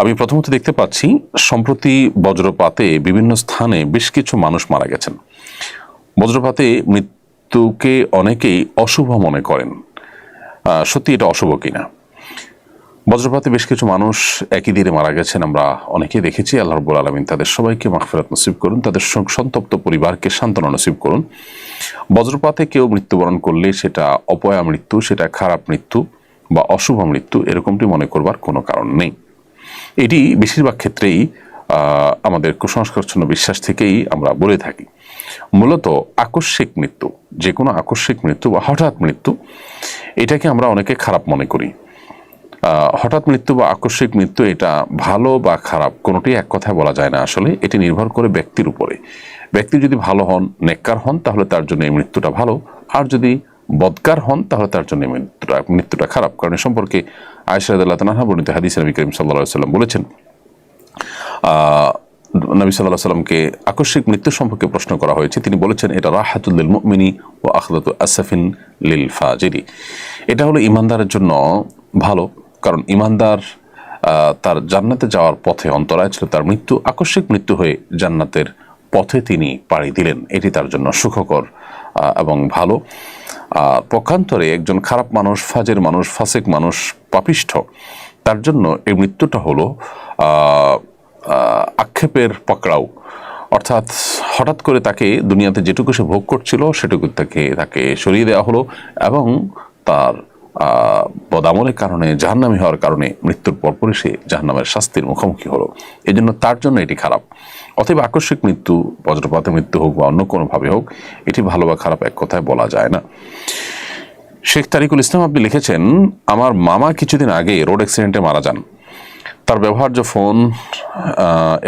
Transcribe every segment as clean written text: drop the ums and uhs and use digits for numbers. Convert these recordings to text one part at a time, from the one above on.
আমি প্রথমত দেখতে পাচ্ছি সম্প্রতি বজ্রপাতে বিভিন্ন স্থানে বেশ কিছু মানুষ মারা গেছেন। বজ্রপাতে মৃত্যুকে অনেকেই অশুভ মনে করেন। সত্যি এটা অশুভ কিনা? বজ্রপাতে বেশ কিছু মানুষ একই দিনে মারা গেছেন, আমরা অনেকেই দেখেছি। আল্লাহ রাব্বুল আলামিন তাদের সবাইকে মাগফিরাত নসিব করুন, তাদের সন্তপ্ত পরিবারকে সান্ত্বনা নসিব করুন। বজ্রপাতে কেউ মৃত্যুবরণ করলে সেটা অপয়া মৃত্যু, সেটা খারাপ মৃত্যু বা অশুভ মৃত্যু এরকমটি মনে করবার কোনো কারণ নেই। এটি বেশিরভাগ ক্ষেত্রেই আমাদের কুসংস্কারচ্ছন্ন বিশ্বাস থেকেই আমরা বলে থাকি। মূলত আকস্মিক মৃত্যু, যে কোনো আকস্মিক মৃত্যু বা হঠাৎ মৃত্যু, এটাকে আমরা অনেকে খারাপ মনে করি। হঠাৎ মৃত্যু বা আকস্মিক মৃত্যু এটা ভালো বা খারাপ কোনোটি এক কথায় বলা যায় না। আসলে এটি নির্ভর করে ব্যক্তির উপরে। ব্যক্তি যদি ভালো হন, নেককার হন, তাহলে তার জন্য এই মৃত্যুটা ভালো। আর যদি বদকার হন তাহলে তার জন্য মৃত্যুটা খারাপ। কারণ এ সম্পর্কে আয়েশা রাদিয়াল্লাহু তাআলা বর্ণিত হাদিসে নবী করিম সাল্লাল্লাহু আলাইহি ওয়াসাল্লাম বলেছেন, নবী সাল্লাল্লাহু আলাইহি ওয়াসাল্লামকে আকস্মিক মৃত্যু সম্পর্কে প্রশ্ন করা হয়েছে। তিনি বলেছেন, এটা রাহাতুল লিল মুমিনি ওয়া আখদাতু আসফিন লিল ফাজিরি। এটা হলো ইমানদারের জন্য ভালো, কারণ ইমানদার তার জান্নাতে যাওয়ার পথে অন্তরায় ছিল, তার মৃত্যু আকস্মিক মৃত্যু হয়ে জান্নাতের পথে তিনি পাড়ি দিলেন, এটি তার জন্য সুখকর এবং ভালো। পক্ষান্তরে একজন খারাপ মানুষ, ফাজের মানুষ, ফাসেক মানুষ, পাপিষ্ঠ, তার জন্য এই মৃত্যুটা হলো আক্ষেপের পাকড়াও। অর্থাৎ হঠাৎ করে তাকে দুনিয়াতে যেটুকু সে ভোগ করছিল সেটুকু তাকে সরিয়ে দেওয়া হলো এবং তার বদামলের কারণে, জাহান্নামী হওয়ার কারণে মৃত্যুর পরপরই সে জাহান্নামের শাস্তির মুখোমুখি হলো। এই জন্য তার জন্য এটি খারাপ। অতএব আকস্মিক মৃত্যু, বজ্রপাতে মৃত্যু হোক বা অন্য কোনোভাবে হোক, এটি ভালো বা খারাপ এক কথায় বলা যায় না। শেখ তারিকুল ইসলাম আপনি লিখেছেন, আমার মামা কিছুদিন আগে রোড অ্যাক্সিডেন্টে মারা যান। তার ব্যবহার্য ফোন,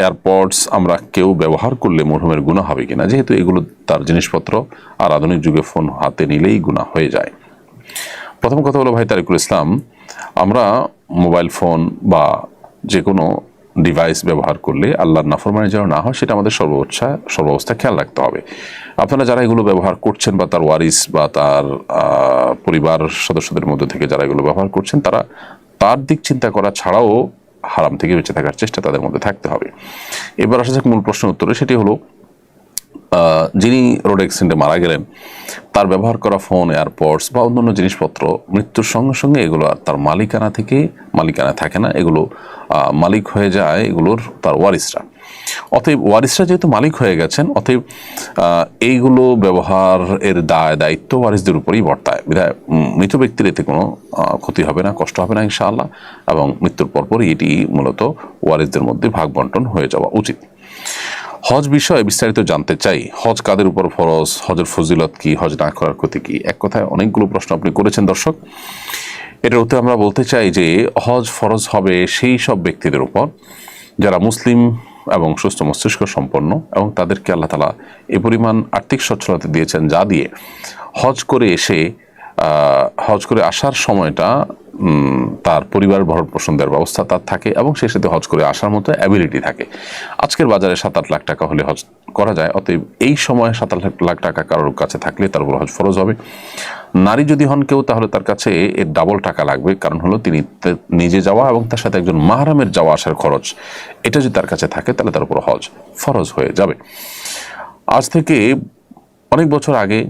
এয়ারপডস আমরা কেউ ব্যবহার করলে মরহুমের গুনাহ হবে কিনা? যেহেতু এগুলো তার জিনিসপত্র, আর আধুনিক যুগে ফোন হাতে নিলেই গুনাহ হয়ে যায়। প্রথম কথা হলো ভাই তারিকুল ইসলাম, আমরা মোবাইল ফোন বা যে কোনো ডিভাইস ব্যবহার করলে আল্লাহর নাফরমানি যেন না হয় সেটা আমাদের সর্বাবস্থা খেয়াল রাখতে হবে। আপনারা যারা এগুলো ব্যবহার করছেন বা তার ওয়ারিস বা তার পরিবার সদস্যদের মধ্যে থেকে যারা এগুলো ব্যবহার করছেন, তার দিক চিন্তা করা ছাড়াও হারাম থেকে বেঁচে থাকার চেষ্টা তাদের মধ্যে থাকতে হবে। এবার আসা যাক মূল প্রশ্নের উত্তরে। সেটি হলো, যিনি রোড অ্যাক্সিডেন্টে মারা গেলেন, তার ব্যবহার করা ফোন, এয়ারপডস বা অন্যান্য জিনিসপত্র মৃত্যুর সঙ্গে সঙ্গে এগুলো আর তার মালিকানা থাকে না, এগুলো মালিক হয়ে যায় এগুলোর তার ওয়ারিসরা। অতএব ওয়ারিসরা যেহেতু মালিক হয়ে গেছেন, অতএব এইগুলো ব্যবহার এর দায়িত্ব ওয়ারিসদের উপরেই বর্তায়। বিধায় মৃত ব্যক্তির এতে কোনো ক্ষতি হবে না, কষ্ট হবে না ইনশাআল্লাহ, এবং মৃত্যুর পরপরই এটি মূলত ওয়ারিসদের মধ্যে ভাগ বন্টন হয়ে যাওয়া উচিত। হজ বিষয়ে বিস্তারিত জানতে চাই। হজ কাদের উপর ফরজ? হজের ফজিলত কি? হজ না করার ক্ষতি কি? এক কথায় অনেকগুলো প্রশ্ন আপনি করেছেন দর্শক। এটার উত্তরে আমরা বলতে চাই যে হজ ফরজ হবে সেই সব ব্যক্তিদের উপর যারা মুসলিম এবং সুস্থ মস্তিষ্ক সম্পন্ন, এবং তাদেরকে আল্লাহ তাআলা এ পরিমাণ আর্থিক সচ্ছলতা দিয়েছেন যা দিয়ে হজ করে আসার সময়টা তার পরিবার ভরণ পোষণ দেওয়ার ব্যবস্থা তার থাকে, এবং সেই সাথে হজ করে আসার মতো অ্যাবিলিটি থাকে। আজকের বাজারে 7-8 লাখ টাকা হলে হজ করা যায়। অতএব এই সময় 7-8 লাখ টাকা কারোর কাছে থাকলে তার উপর হজ ফরজ হবে। নারী যদি হন কেউ, তাহলে তার কাছে এর ডাবল টাকা লাগবে। কারণ হলো তিনি নিজে যাওয়া এবং তার সাথে একজন মাহরামের যাওয়া আসার খরচ, এটা যদি তার কাছে থাকে তাহলে তার উপর হজ ফরজ হয়ে যাবে। আজ থেকে অনেক বছর আগে,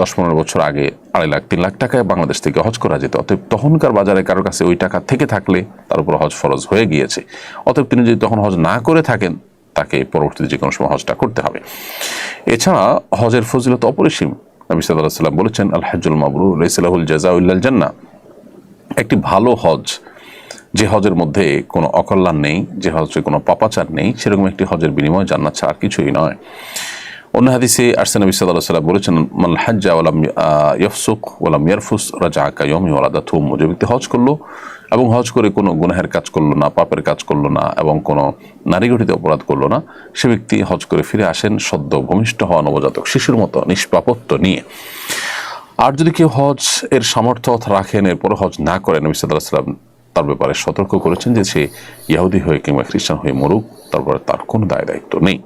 10-15 বছর আগে 2.5 লাখ 3 লাখ টাকায় বাংলাদেশ থেকে হজ করা যেত। অতএব তখনকার বাজারে কারোর কাছে ওই টাকা থেকে থাকলে তার উপর হজ ফরজ হয়ে গিয়েছে। অতএব তিনি যদি তখন হজ না করে থাকেন, তাকে পরবর্তীতে যে কোনো সময় হজটা করতে হবে। এছাড়া হজের ফজিলত অপরিসীম। নবী সাল্লাল্লাহু আলাইহি ওয়াসাল্লাম বলেছেন, আল হজ্জুল মাবরুর লাইসা লাহুল জাযাউ ইল্লাল জান্নাহ। একটি ভালো হজ, যে হজের মধ্যে কোনো অকল্যাণ নেই, যে হজে কোনো পাপাচার নেই, সেরকম একটি হজের বিনিময় জান্নাত ছাড়া আর কিছুই নয়। অন্য হাদিসে আসছে, নবী সাল্লাল্লাহু আলাইহি ওয়াসাল্লাম বলেছেন, মান হাজ্জা ওয়া লাম ইয়াফসুক ওয়া লাম ইয়ারফুস রাজা কা ইয়াউমি ওয়ালাদাতহু উম্মুহু। যে ব্যক্তি হজ করলো এবং হজ করে কোনো গুনাহের কাজ করলো না, পাপের কাজ করলো না, এবং কোনো নারী ঘটিত অপরাধ করলো না, সে ব্যক্তি হজ করে ফিরে আসেন সদ্য ভূমিষ্ঠ হওয়া নবজাতক শিশুর মতো নিষ্পাপত্ব নিয়ে। আর যদি কেউ হজ এর সামর্থ্য রাখেন, এরপর হজ না করেন, নবী সাল্লাল্লাহু আলাইহি ওয়াসাল্লাম তার ব্যাপারে সতর্ক করেছেন যে সে ইহুদি হয়ে কিংবা খ্রিস্টান হয়ে মরুক, তারপরে তার কোনো দায় দায়িত্ব নেই।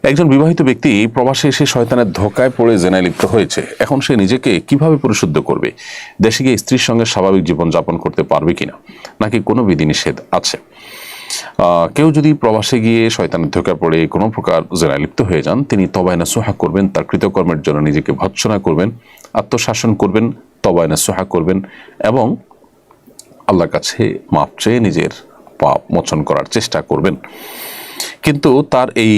একজন বিবাহিত ব্যক্তি প্রবাসে এসে শয়তানের ধোঁকায় পড়ে জেনায় লিপ্ত হয়েছে। এখন সে নিজেকে কিভাবে পরিশুদ্ধ করবে? দেশে গিয়ে স্ত্রীর সঙ্গে স্বাভাবিক জীবন যাপন করতে পারবে কিনা, নাকি কোনো বিধিনিষেধ আছে? কেউ যদি প্রবাসে গিয়ে শয়তানের ধোঁকায় পড়ে কোনো প্রকার জেনায় লিপ্ত হয়ে যান, তিনি তওবা নাসুহা করবেন, তার কৃতকর্মের জন্য নিজেকে ভৎসনা করবেন, আত্মশাসন করবেন, তওবা নাসুহা করবেন এবং আল্লাহর কাছে মাপ চেয়ে নিজের পাপ মোচন করার চেষ্টা করবেন। কিন্তু তার এই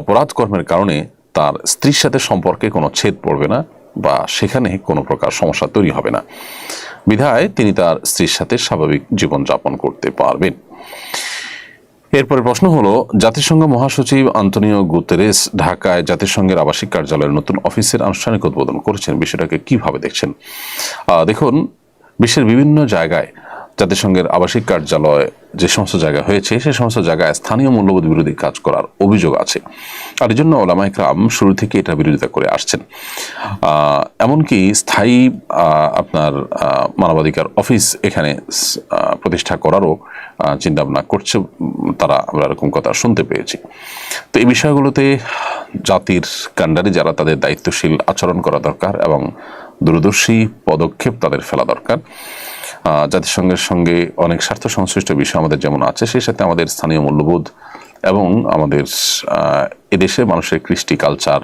অপরাধ কর্মের কারণে তার স্ত্রীর সাথে সম্পর্কে কোনো ছেদ পড়বে না বা সেখানে কোনো প্রকার সমস্যা তৈরি হবে না, বিধায় তিনি তার স্ত্রীর সাথে স্বাভাবিক জীবন যাপন করতে পারবেন। এরপরে প্রশ্ন হলো, জাতিসংঘ মহাসচিব আন্তোনিও গুতেরেস ঢাকায় জাতিসংঘের আবাসিক কার্যালয়ের নতুন অফিসের আনুষ্ঠানিক উদ্বোধন করেছেন। বিষয়টাকে কিভাবে দেখছেন? দেখুন, বিশ্বের বিভিন্ন জায়গায় জাতিসংঘের আবাসিক কার্যালয় যে সমস্ত জায়গা হয়েছে, সে সমস্ত জায়গায় স্থানীয় মূল্যবোধ বিরোধী কাজ করার অভিযোগ আছে, আর এই জন্য ওলামায়ে কেরাম শুরু থেকে এটা বিরোধিতা করে আসছেন। এমনকি স্থায়ী আপনার মানবাধিকার অফিস এখানে প্রতিষ্ঠা করারও চিন্তা ভাবনা করছে তারা, আমরা এরকম কথা শুনতে পেয়েছি। তো এই বিষয়গুলোতে জাতির কাণ্ডারি যারা, তাদের দায়িত্বশীল আচরণ করা দরকার এবং দূরদর্শী পদক্ষেপ তাদের ফেলা দরকার। জাতিসংঘের সঙ্গে অনেক স্বার্থ সংশ্লিষ্ট বিষয় আমাদের যেমন আছে, সেই সাথে আমাদের স্থানীয় মূল্যবোধ এবং আমাদের এদেশে মানুষের কৃষ্টি কালচার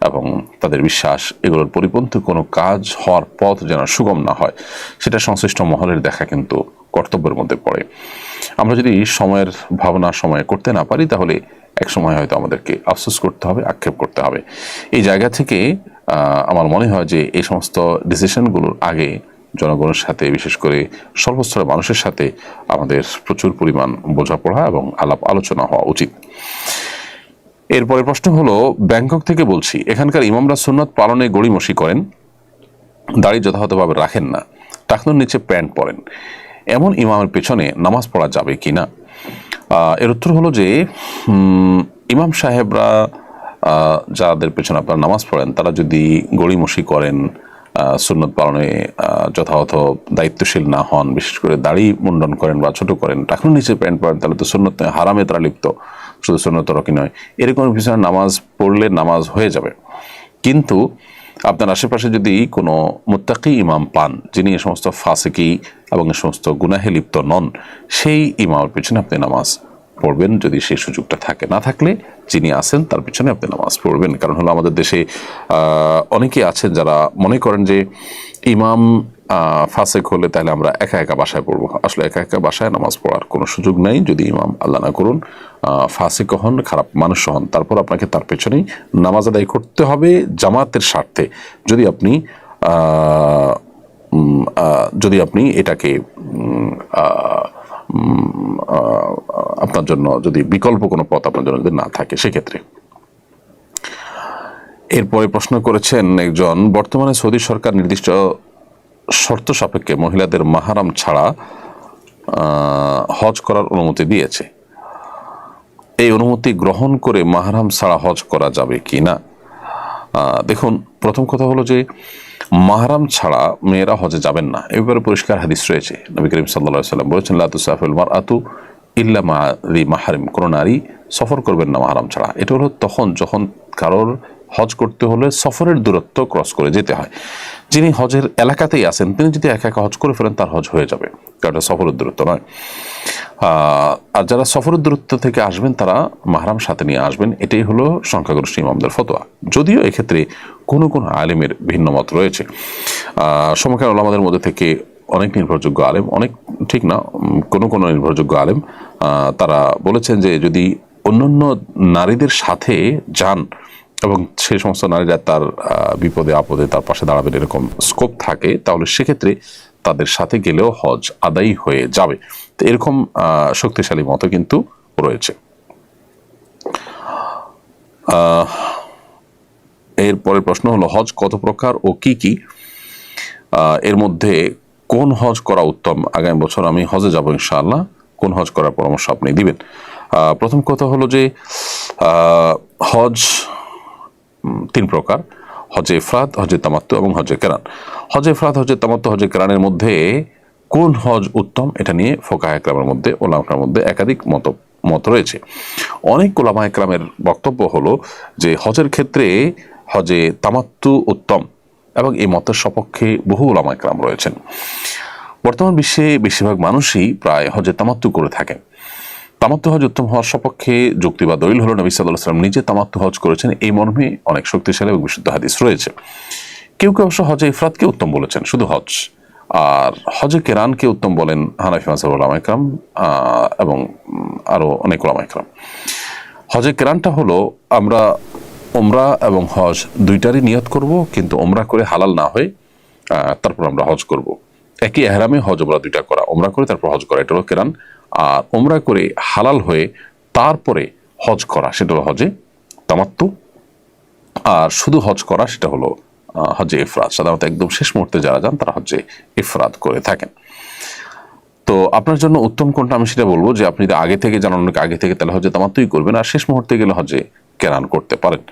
এবং তাদের বিশ্বাস, এগুলোর পরিপন্থী কোনো কাজ হওয়ার পথ যেন সুগম না হয়, সেটা সংশ্লিষ্ট মহলের দেখা কিন্তু কর্তব্যের মধ্যে পড়ে। আমরা যদি সময়ের ভাবনা সময়ে করতে না পারি, তাহলে এক সময় হয়তো আমাদেরকে আফসোস করতে হবে, আক্ষেপ করতে হবে। এই জায়গা থেকে আমার মনে হয় যে এই সমস্ত ডিসিশনগুলোর আগে জনগণের সাথে, বিশেষ করে সর্বস্তরের মানুষের সাথে আমাদের প্রচুর পরিমাণ বোঝাপড়া এবং আলাপ আলোচনা হওয়া উচিত। এরপরে প্রশ্ন হলো, ব্যাংকক থেকে বলছি, এখানকার ইমামরা সুন্নত পালনে গড়িমসি করেন, দাড়ি যথাযথভাবে রাখেন না, টাকনুর নিচে প্যান্ট পরেন, এমন ইমামের পেছনে নামাজ পড়া যাবে কিনা? এর উত্তর হলো যে ইমাম সাহেবরা যাদের পেছনে আপনারা নামাজ পড়েন, তারা যদি গড়িমসি করেন, সুন্নত পালনে যথাযথ দায়িত্বশীল না হন, বিশেষ করে দাড়ি মুন্ডন করেন বা ছোট করেন, টাকনুর নিচে প্যান্ট পরেন, তাহলে তো সুন্নত নয়, হারামে তারা লিপ্ত, শুধু সুন্নত রকি নয়। এরকম পিছনে নামাজ পড়লে নামাজ হয়ে যাবে, কিন্তু আপনার আশেপাশে যদি কোনো মুত্তাকি ইমাম পান, যিনি এ সমস্ত ফাসিকি এবং এ সমস্ত গুনাহে লিপ্ত নন, সেই ইমামের পিছনে আপনি নামাজ পড়বেন যদি সেই সুযোগটা থাকে। না থাকলে যিনি আছেন তার পিছনে আপনি নামাজ পড়বেন। কারণ হলো, আমাদের দেশে অনেকে আছেন যারা মনে করেন যে ইমাম ফাসেক হলে তাহলে আমরা একা একা বাসায় পড়বো। আসলে একা একা বাসায় নামাজ পড়ার কোনো সুযোগ নাই, যদি ইমাম আল্লাহ না করুন ফাসিক হন, খারাপ মানুষ হন, তারপর আপনাকে তার পেছনেই নামাজ আদায় করতে হবে জামাতের স্বার্থে। যদি আপনি এটাকে আপনার জন্য যদি বিকল্প কোনো পথ আপনার জন্য যদি না থাকে সেক্ষেত্রে। এরপরে প্রশ্ন করেছেন একজন, বর্তমানে সৌদি সরকার নির্দিষ্ট শর্ত সাপেক্ষে মহিলাদের মাহরাম ছাড়া হজ করার অনুমতি দিয়েছে। এই অনুমতি গ্রহণ করে মাহরাম ছাড়া হজ করা যাবে কি না? দেখুন, প্রথম কথা হলো যে মাহরাম ছাড়া মেয়েরা হজে যাবেন না, এ ব্যাপারে পরিষ্কার হাদিস রয়েছে। নবী করিম সাল্লাল্লাহু আলাইহি ওয়াসাল্লাম বলেছেন, লা তুসাফিরুল মারআতু ইল্লা মা যি মাহরিম, কোনো নারী সফর করবেন না মাহরাম ছাড়া। এটা হলো তখন যখন কারোর হজ করতে হলে সফরের দূরত্ব ক্রস করে যেতে হয়। যিনি হজের এলাকাতেই আছেন, তিনি যদি একা একা হজ করে ফেলেন, তার হজ হয়ে যাবে, কারণ সফরের দূরত্ব নয়। আর যারা সফরের দূরত্ব থেকে আসবেন, তারা মাহরাম সাথে নিয়ে আসবেন, এটাই হলো সংখ্যাগরিষ্ঠ ইমামদের ফতোয়া। যদিও এক্ষেত্রে কোনো কোনো আলেমের ভিন্ন মত রয়েছে। সমকালীন ওলামাদের মধ্যে থেকে অনেক নির্ভরযোগ্য আলেম, অনেক ঠিক না, কোনো কোনো নির্ভরযোগ্য আলেম তারা বলেছেন যে যদি অন্যান্য নারীদের সাথে যান এবং সেই সমস্ত নারীরা তার বিপদে আপদে তার পাশে দাঁড়াবেন, এরকম স্কোপ থাকে, তাহলে সেক্ষেত্রে তাদের সাথে গেলেও হজ আদায় হয়ে যাবে। তো এরকম শক্তিশালী মত কিন্তু রয়েছে। এরপরের প্রশ্ন হলো, হজ কত প্রকার ও কি কি? এর মধ্যে কোন হজ করা উত্তম? আগামী বছর আমি হজে যাব ইনশাআল্লাহ, কোন হজ করার পরামর্শ আপনি দিবেন? প্রথম কথা হলো যে হজ 3 প্রকার: হজে ইফরাদ, হজে তামাত্তু এবং হজে কেরান। হজে ইফরাদ, হজে তামাত্তু, হজে কেরানের মধ্যে কোন হজ উত্তম, এটা নিয়ে ফুকাহা ইকরামের মধ্যে, ওলামার মধ্যে একাধিক মত মত রয়েছে। অনেক উলামা ইকরামের বক্তব্য হলো যে হজের ক্ষেত্রে হজে তামাত্তু উত্তম, এবং এই মতের সপক্ষে বহু উলামা ইকরাম রয়েছেন। বর্তমান বিশ্বে বেশিরভাগ মানুষই প্রায় হজে তামাত্তু করে থাকেন। তামাত্তু হজ উত্তম হওয়ার সপক্ষে যুক্তি বা দলিল হলো নবী সাল্লাল্লাহু আলাইহি ওয়াসাল্লাম নিজে তামাত্তু হজ করেছেন, এই মর্মে অনেক শক্তিশালী এবং বিশুদ্ধ হাদিস রয়েছে। কেউ কেউ অবশ্য হজে ইফরাতকে উত্তম বলেছেন, শুধু হজ। আর হজে কেরানকে উত্তম বলেন হানাফি মাযহাবের উলামা ইকরাম এবং আরো অনেক উলামা ইকরাম। হজে কেরানটা হলো আমরা ওমরা এবং হজ দুইটারই নিয়ত করব, কিন্তু ওমরা করে হালাল না হয়ে তারপর আমরা হজ করব। একই এহরামে হজ ওমরা দুইটা করা, ওমরা করে তারপর হজ করা, এটা হলো কেরান। আর ওমরা করে হালাল হয়ে তারপরে হজ করা, সেটা হলো হজে তামাত্তু। আর শুধু হজ করা, সেটা হলো হজে ইফরাদ। সাধারণত একদম শেষ মুহূর্তে যারা যান তারা হজে ইফরাদ করে থাকেন। তো আপনার জন্য উত্তম কোনটা আমি সেটা বলবো যে আপনি যদি আগে থেকে জানান, অনেক আগে থেকে, তাহলে হজে তামাত্তুই করবেন, আর শেষ মুহূর্তে গেলে হজে কেরান করতে পারেন।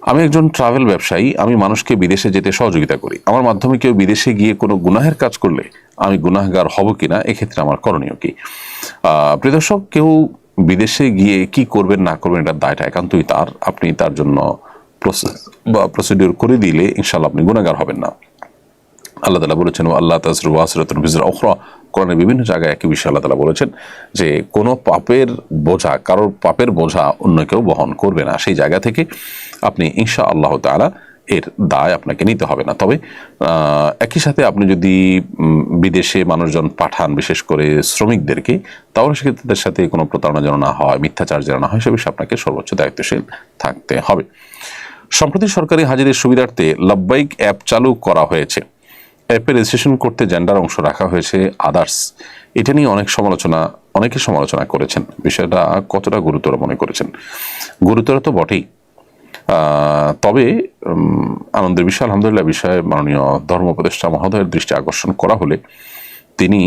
আমি একজন ট্রাভেল ব্যবসায়ী, আমি মানুষকে বিদেশে যেতে সহযোগিতা করি। আমার মাধ্যমে কেউ বিদেশে গিয়ে কোনো গুনাহের কাজ করলে আমি গুনাহগার হব কিনা, এক্ষেত্রে আমার করণীয় কি? প্রিয় দর্শক, কেউ বিদেশে গিয়ে কি করবেন না করবেন এটার দায়টা একান্তই তার। আপনি তার জন্য প্রসেস বা প্রসিডিউর করে দিলে ইনশাআল্লাহ আপনি গুনাহগার হবেন না। আল্লাহ তাআলা বলেছেন আল্লাহ তাজরু ওয়াসরাতুন বিজরা উখরা, কোরআনের বিভিন্ন জায়গায় একই বিষয় আল্লাহ তাআলা বলেছেন যে কোনো পাপের বোঝা, কারোর পাপের বোঝা অন্য কেউ বহন করবে না। সেই জায়গা থেকে আপনি ইনশাআল্লাহ তাআলা এর দায় আপনাকে নিতে হবে না। তবে একই সাথে আপনি যদি বিদেশে মানুষজন পাঠান, বিশেষ করে শ্রমিকদেরকে, তাহলে সেক্ষেত্রে তাদের সাথে কোনো প্রতারণা যেন না হয়, মিথ্যাচার যেন না হয়, সে বিষয়ে আপনাকে সর্বোচ্চ দায়িত্বশীল থাকতে হবে। সম্প্রতি সরকারি হাজিদের সুবিধার্থে লাব্বাইক অ্যাপ চালু করা হয়েছে। অ্যাপে রেজিস্ট্রেশন করতে জেন্ডার অংশ রাখা হয়েছে আদার্স। এটা নিয়ে অনেকে সমালোচনা করেছেন। বিষয়টা কতটা গুরুতর মনে করেছেন? গুরুতর তো বটেই, তবে আনন্দের বিষয় আলহামদুলিল্লাহ বিষয়ে মাননীয় ধর্ম উপদেষ্টা মহোদয়ের দৃষ্টি আকর্ষণ করা হলে তিনি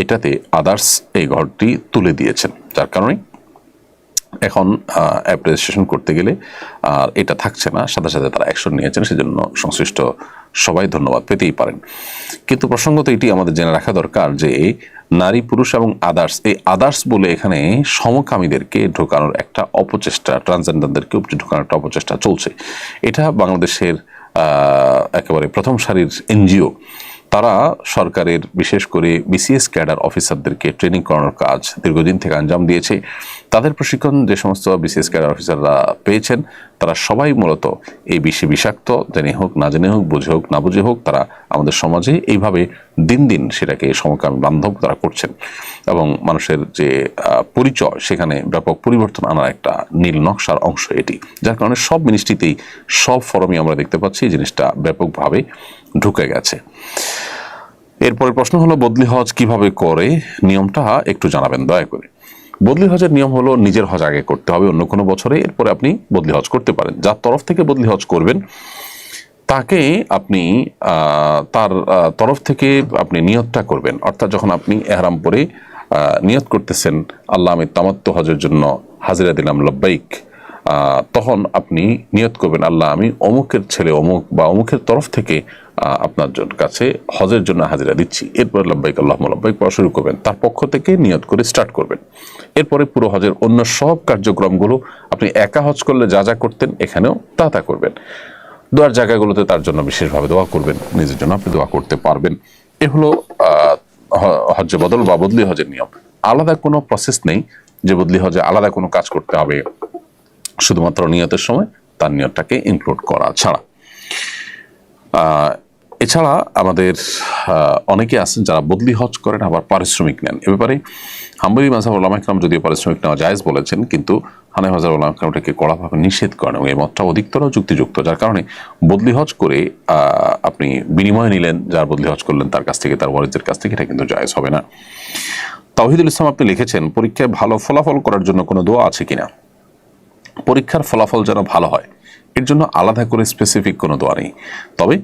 এটাতে আদার্স এই ঘরটি তুলে দিয়েছেন, যার কারণে এখন অ্যাপ রেজিস্ট্রেশন করতে গেলে আর এটা থাকছে না। সাথে সাথে তারা অ্যাকশন নিয়েছেন, সেজন্য সংশ্লিষ্ট সবাই ধন্যবাদ পেতেই পারেন। কিন্তু প্রসঙ্গত এটি আমাদের জেনে রাখা দরকার যে নারী পুরুষ এবং আদার্স, এই আদার্স বলে এখানে সমকামীদেরকে ঢোকানোর একটা অপচেষ্টা, ট্রান্সজেন্ডারদেরকে ঢোকানোর একটা অপচেষ্টা চলছে। এটা বাংলাদেশের একেবারে প্রথম সারির এনজিও, তারা সরকারের বিশেষ করে বিসিএস ক্যাডার অফিসারদেরকে ট্রেনিং করানোর কাজ দীর্ঘদিন থেকে আঞ্জাম দিয়েছে। তাদের প্রশিক্ষণ যে সমস্ত বিসিএস ক্যাডার অফিসাররা পেয়েছেন, তারা সবাই মূলত এই বিষাক্ত, জেনে হোক না জেনে হোক, বুঝে হোক না বুঝে হোক, তারা আমাদের সমাজে এইভাবে দিন দিন সেটাকে সমকামী বান্ধব তারা করছেন, এবং মানুষের যে পরিচয় সেখানে ব্যাপক পরিবর্তন আনার একটা নীল নকশার অংশ এটি। যার কারণে সব মিনিস্ট্রিতেই, সব ফরমে আমরা দেখতে পাচ্ছি এই জিনিসটা ব্যাপকভাবে ঢুকে গেছে। এরপরে প্রশ্ন হলো বদলি হজ কিভাবে করে, নিয়মটা একটু জানাবেন দয়া করে। বদলি হজের নিয়ম হলো নিজের হজ আগে করতে হবে অন্য কোনো বছরে, এরপরে আপনি বদলি হজ করতে পারেন। যার তরফ থেকে বদলি হজ করবেন তাকে আপনি তার তরফ থেকে আপনি নিয়তটা করবেন। অর্থাৎ যখন আপনি এহরাম পরে নিয়ত করতেছেন আল্লাহ আমি তামাত্তু হজের জন্য হাজিরা দিলাম লব্বাইক, তখন আপনি নিয়ত করবেন আল্লাহ আমি অমুকের ছেলে অমুক বা অমুকের তরফ থেকে আপনার কাছে হজের জন্য হাজিরা দিচ্ছি। এরপর লব্বাইক আল্লাহুম্মা লব্বাইক পড়া শুরু করবেন, তার পক্ষ থেকে নিয়ত করে স্টার্ট করবেন। এরপরে পুরো হজের অন্য সব কার্যক্রমগুলো আপনি একা হজ করলে যা যা করতেন এখানেও তা করবেন। দোয়ার জায়গাগুলোতে তার জন্য বিশেষভাবে দোয়া করবেন, নিজের জন্য আপনি দোয়া করতে পারবেন। এ হলো হজ্জে বদল বা বদলি হজের নিয়ম। আলাদা কোনো প্রসেস নেই যে বদলি হজে আলাদা কোনো কাজ করতে হবে, শুধুমাত্র নিয়তের সময় তার নিয়তটাকে ইনক্লুড করা ছাড়া। এছাড়া আমাদের অনেকে আছেন যারা বদলি হজ করেন আবার পারিশ্রমিক নেন। এ ব্যাপারে হাম্বলি মাযহাব উলামা ইকরাম যদিও পারিশ্রমিক নেওয়া জায়েজ বলেছেন, কিন্তু হানাফি মাযহাব উলামা ইকরাম এটাকে কড়াভাবে নিষেধ করেন এবং এই মতটা অধিকতর যুক্তিযুক্ত। যার কারণে বদলি হজ করে আপনি বিনিময় নিলেন, যার বদলি হজ করলেন তার কাছ থেকে, তার ওয়ারিসদের কাছ থেকে, এটা কিন্তু জায়েজ হবে না। তাওহিদুল ইসলাম আপনি লিখেছেন পরীক্ষায় ভালো ফলাফল করার জন্য কোনো দোয়া আছে কিনা। পরীক্ষার ফলাফল যেন ভালো হয় এর জন্য আলাদা করে স্পেসিফিক কোনো দোয়া নেই, তবে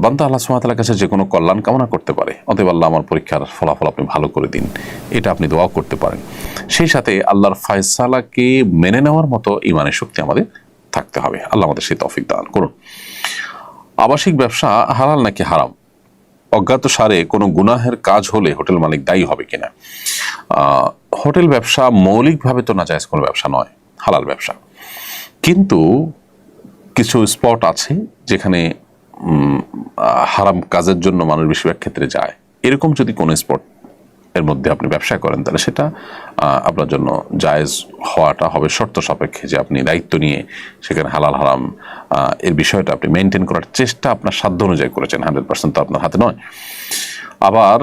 বান্দা আল্লাহ সুবহানাহু ওয়া তাআলার কাছে যে কোনো কল্যাণ কামনা করতে পারে। অতএব আল্লাহ আমার পরীক্ষার ফলাফল আপনি ভালো করে দিন, এটা আপনি দোয়া করতে পারেন। সেই সাথে আল্লাহর ফয়সালাকে মেনে নেওয়ার মতো ঈমানের শক্তি আমাদের থাকতে হবে। আল্লাহ আমাদের সেই তৌফিক দান করুন। আবাসিক ব্যবসা হালাল নাকি হারাম? অজ্ঞাত সারে কোনো গুনাহের কাজ হলে হোটেল মালিক দায়ী হবে কিনা? হোটেল ব্যবসা মৌলিকভাবে তো নাজায়েজ কোনো ব্যবসা নয়, হালাল ব্যবসা, কিন্তু কিছু স্পট আছে যেখানে হারাম কাজের জন্য মানুষ বেশিরভাগ ক্ষেত্রে যায়। এরকম যদি কোনো স্পট এর মধ্যে আপনি ব্যবসা করেন তাহলে সেটা আপনার জন্য জায়েজ হওয়াটা হবে শর্ত সাপেক্ষে, যে আপনি দায়িত্ব নিয়ে সেখানে হালাল হারাম এর বিষয়টা আপনি মেনটেন করার চেষ্টা আপনার সাধ্য অনুযায়ী করেছেন। 100% তো আপনার হাতে নয়। আবার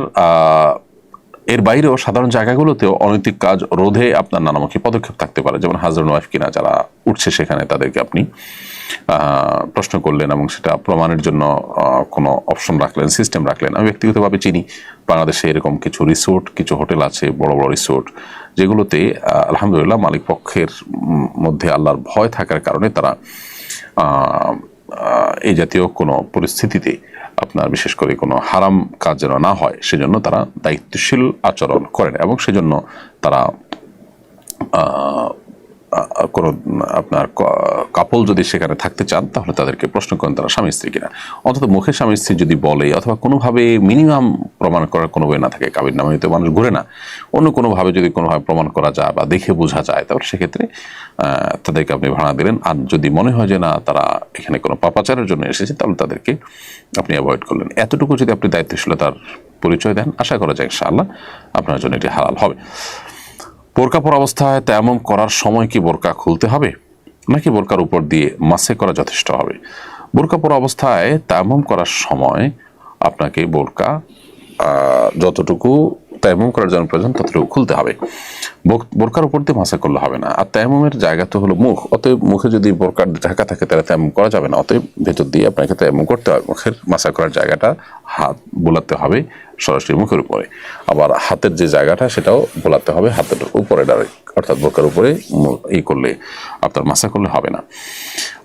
এর বাইরেও সাধারণ জায়গাগুলোতেও অনৈতিক কাজ রোধে আপনার নানামুখী পদক্ষেপ থাকতে পারে, যেমন হাজব্যান্ড ওয়াইফ কিনা যারা উঠছে সেখানে তাদেরকে আপনি প্রশ্ন করলেন এবং সেটা প্রমাণের জন্য কোনো অপশন রাখলেন, সিস্টেম রাখলেন। আমি ব্যক্তিগতভাবে চিনি বাংলাদেশে এরকম কিছু রিসোর্ট, কিছু হোটেল আছে, বড় বড় রিসোর্ট, যেগুলোতে আলহামদুলিল্লাহ মালিক পক্ষের মধ্যে আল্লাহর ভয় থাকার কারণে তারা এই জাতীয় কোনো পরিস্থিতিতে আপনার বিশেষ করে কোনো হারাম কাজ যেন না হয় সেজন্য তারা দায়িত্বশীল আচরণ করেন, এবং সেজন্য তারা কোনো আপনার কাপল যদি সেখানে থাকতে চান তাহলে তাদেরকে প্রশ্ন করেন তারা স্বামী স্ত্রী কিনা। অন্তত মুখে স্বামী স্ত্রী যদি বলে, অথবা কোনোভাবে মিনিমাম প্রমাণ করার কোনো ওয়ে না থাকে, কাবির নামে হয়তো মানুষ ঘুরে না, অন্য কোনোভাবে যদি কোনোভাবে প্রমাণ করা যায় বা দেখে বোঝা যায়, তাহলে সেক্ষেত্রে তাদেরকে আপনি ভাড়া দিলেন। আর যদি মনে হয় যে না তারা এখানে কোনো পাপাচারের জন্য এসেছে, তাহলে তাদেরকে আপনি অ্যাভয়েড করলেন। এতটুকু যদি আপনি দায়িত্বশীলতার পরিচয় দেন, আশা করা যায় ইনশাআল্লাহ আপনার জন্য এটি হালাল হবে। বোরকা পরা অবস্থায় তায়াম্মুম করার সময় কি বোরকা খুলতে হবে, নাকি বোরকার উপর দিয়ে মাসে করা যথেষ্ট হবে? বোরকা পরা অবস্থায় তায়াম্মুম করার সময় আপনাকে বোরকা যতটুকু তায়াম্মুম করার জন্য প্রয়োজন ততটুকু খুলতে হবে, বোরকার উপর দিয়ে মাসে করলে হবে না। আর তায়াম্মুমের জায়গা তো হলো মুখ, অতএব মুখে যদি বোরকার ঢাকা থাকে তাহলে তায়াম্মুম করা যাবে না, অতএব ভেতর দিয়ে আপনাকে তায়াম্মুম করতে হবে। মুখের মাসা করার জায়গাটা হাত বোলাতে হবে সরাসরি মুখের উপরে, আবার হাতের যে জায়গাটা সেটাও বোলাতে হবে হাতের উপরে ডাইরেক্ট, অর্থাৎ বোরকার উপরে এই করলে আপনার মাসা করলে হবে না।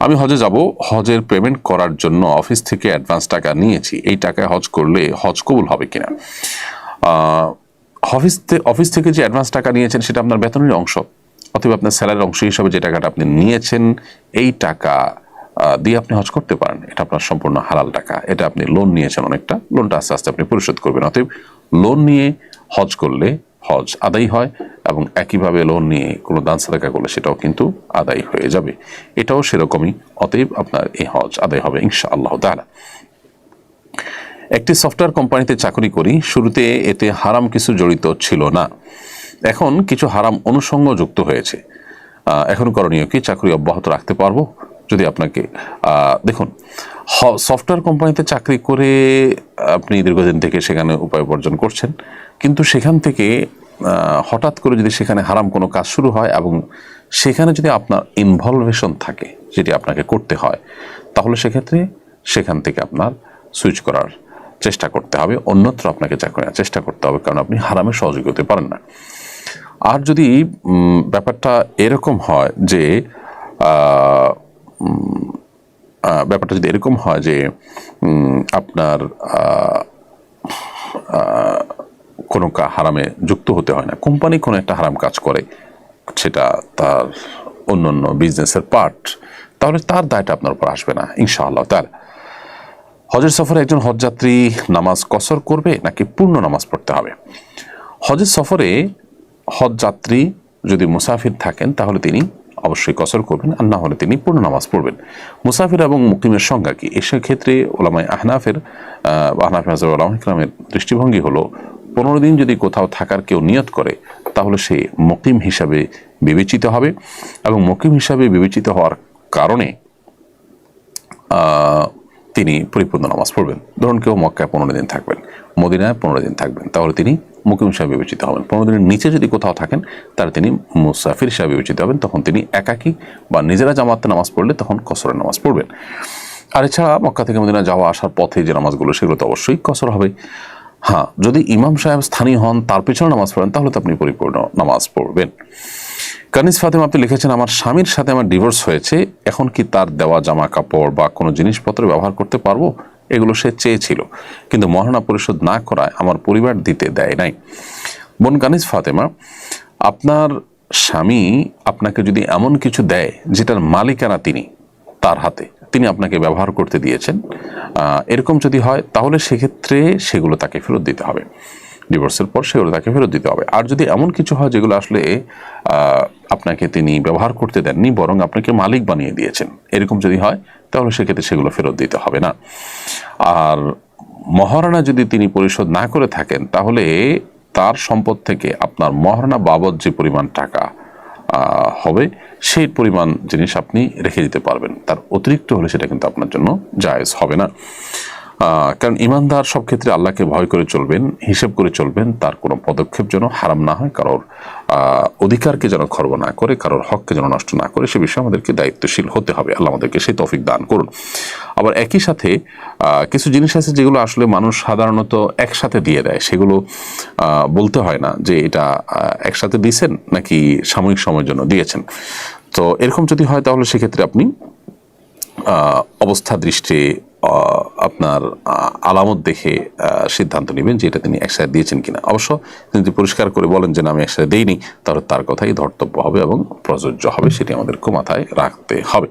আমি হজে যাব, হজের পেমেন্ট করার জন্য অফিস থেকে অ্যাডভান্স টাকা নিয়েছি, এই টাকায় হজ করলে হজ কবুল হবে কিনা? অফিস থেকে যে অ্যাডভান্স টাকা নিয়েছেন সেটা আপনার বেতনের অংশ, অথবা আপনার স্যালারির অংশ হিসাবে যে টাকাটা আপনি নিয়েছেন এই টাকা দিয়ে আপনি হজ করতে পারেন। এটা আপনার সম্পূর্ণ হালাল টাকা। এটা আপনি লোন নিয়েছেন অনেকটা, লোনটা আস্তে আস্তে আপনি পরিশোধ করবেন। অতএব লোন নিয়ে হজ করলে হজ আদায় হয়, এবং একইভাবে লোন নিয়ে কোনো দান সাদাকা করলে সেটাও কিন্তু আদায় হয়ে যাবে, এটাও সেরকমই। অতএব আপনার এই হজ আদায় হবে ইনশাআল্লাহ তাআলা। একটি সফটওয়্যার কোম্পানিতে চাকরি করি, শুরুতে এতে হারাম কিছু জড়িত ছিল না, এখন কিছু হারাম অনুষঙ্গ যুক্ত হয়েছে, এখন করণীয় কি? চাকরি অব্যাহত রাখতে পারবো? যদি আপনাকে দেখুন, সফটওয়্যার কোম্পানিতে চাকরি করে আপনি দীর্ঘদিন থেকে সেখানে উপায় উপার্জন করছেন, কিন্তু সেখান থেকে হঠাৎ করে যদি সেখানে হারাম কোনো কাজ শুরু হয় এবং সেখানে যদি আপনার ইনভলভেশন থাকে যেটি আপনাকে করতে হয়, তাহলে সেক্ষেত্রে সেখান থেকে আপনার সুইচ করার চেষ্টা করতে হবে, অন্যত্র আপনাকে চাকরি নেওয়ার চেষ্টা করতে হবে, কারণ আপনি হারামে সহযোগী হতে পারেন না। আর যদি ব্যাপারটা এরকম হয় যে আপনার কোনো হারামে যুক্ত হতে হয় না, কোম্পানি কোনো একটা হারাম কাজ করে, সেটা তার অন্যান্য বিজনেসের পার্ট, তাহলে তার দায়টা আপনার উপর আসবে না ইনশাআল্লাহ তাআলা। হজের সফরে একজন হজযাত্রী নামাজ কসর করবে নাকি পূর্ণ নামাজ পড়তে হবে? হজের সফরে হজযাত্রী যদি মুসাফির থাকেন তাহলে তিনি অবশ্যই কসর করবেন, আর না হলে তিনি পূর্ণ নামাজ পড়বেন। মুসাফির এবং মুকিমের সংজ্ঞা কি? এসব ক্ষেত্রে ওলামায়ে আহনাফের দৃষ্টিভঙ্গি হলো 15 দিন যদি কোথাও থাকার কেউ নিয়ত করে তাহলে সে মুকিম হিসাবে বিবেচিত হবে, এবং মুকিম হিসাবে বিবেচিত হওয়ার কারণে তিনি পরিপূর্ণ নামাজ পড়বেন। ধরুন কেউ মক্কায় 15 দিন থাকবেন, মদিনায় 15 দিন থাকবেন, তাহলে তিনি মুকিম হিসাবে বিবেচিত হবেন। 15 দিনের নিচে যদি কোথাও থাকেন তাহলে তিনি মুসাফির হিসাবে বিবেচিত হবেন, তখন তিনি একাকী বা নিজেরা জামাতে নামাজ পড়লে তখন কসরের নামাজ পড়বেন। আর এছাড়া মক্কা থেকে মদিনা যাওয়া আসার পথে যে নামাজগুলো সেগুলো তো অবশ্যই কসর হবে। হ্যাঁ, যদি ইমাম সাহেব স্থানীয় হন, তার পেছনে নামাজ পড়েন, তাহলে তো আপনি পরিপূর্ণ নামাজ পড়বেন। কানিস ফাতেমা আপনি লিখেছেন, আমার স্বামীর সাথে আমার ডিভোর্স হয়েছে, এখন কি তার দেওয়া জামা কাপড় বা কোনো জিনিসপত্র ব্যবহার করতে পারবো? এগুলো সে চেয়েছিল, কিন্তু মহারণা পরিশোধ না করায় আমার পরিবার দিতে দেয় নাই। বোন কানিস ফাতেমা, আপনার স্বামী আপনাকে যদি এমন কিছু দেয় যেটার মালিকানা তিনি, তার হাতে, তিনি আপনাকে ব্যবহার করতে দিয়েছেন, এরকম যদি হয় তাহলে সেক্ষেত্রে সেগুলো তাকে ফেরত দিতে হবে। ডিভোর্সের পর সেগুলো তাকে ফেরত দিতে হবে। আর যদি এমন কিছু হয় যেগুলো আসলে আপনাকে তিনি ব্যবহার করতে দেননি, বরং আপনাকে মালিক বানিয়ে দিয়েছেন, এরকম যদি হয় তাহলে সেক্ষেত্রে সেগুলো ফেরত দিতে হবে না। আর মহারণা যদি তিনি পরিশোধ না করে থাকেন, তাহলে তার সম্পদ থেকে আপনার মহারণা বাবদ যে পরিমাণ টাকা হবে সেই পরিমাণ জিনিস আপনি রেখে দিতে পারবেন। তার অতিরিক্ত হলে সেটা কিন্তু আপনার জন্য জায়েজ হবে না। কারণ ইমানদার সব ক্ষেত্রে আল্লাহকে ভয় করে চলবেন, হিসেব করে চলবেন, তার কোনো পদক্ষেপ যেন হারাম না হয়, কারোর অধিকারকে যেন খর্ব না করে, কারোর হককে যেন নষ্ট না করে, সে বিষয়ে আমাদেরকে দায়িত্বশীল হতে হবে। আল্লাহ আমাদেরকে সেই তৌফিক দান করুন। আবার একই সাথে কিছু জিনিস আছে যেগুলো আসলে মানুষ সাধারণত একসাথে দিয়ে দেয়, সেগুলো বলতে হয় না যে এটা একসাথে দিয়েছেন নাকি সাময়িক সময়ের জন্য দিয়েছেন। তো এরকম যদি হয় তাহলে সেক্ষেত্রে আপনি অবস্থা দৃষ্টি আপনার আলামত দেখে সিদ্ধান্ত নেবেন যে এটা তিনি একসাথে দিয়েছেন কিনা। অবশ্য তিনি যদি পরিষ্কার করে বলেন যে না আমি একসাথে দেইনি, তাহলে তার কথাই ধর্তব্য হবে এবং প্রযোজ্য হবে, সেটি আমাদেরকে মাথায় রাখতে হবে।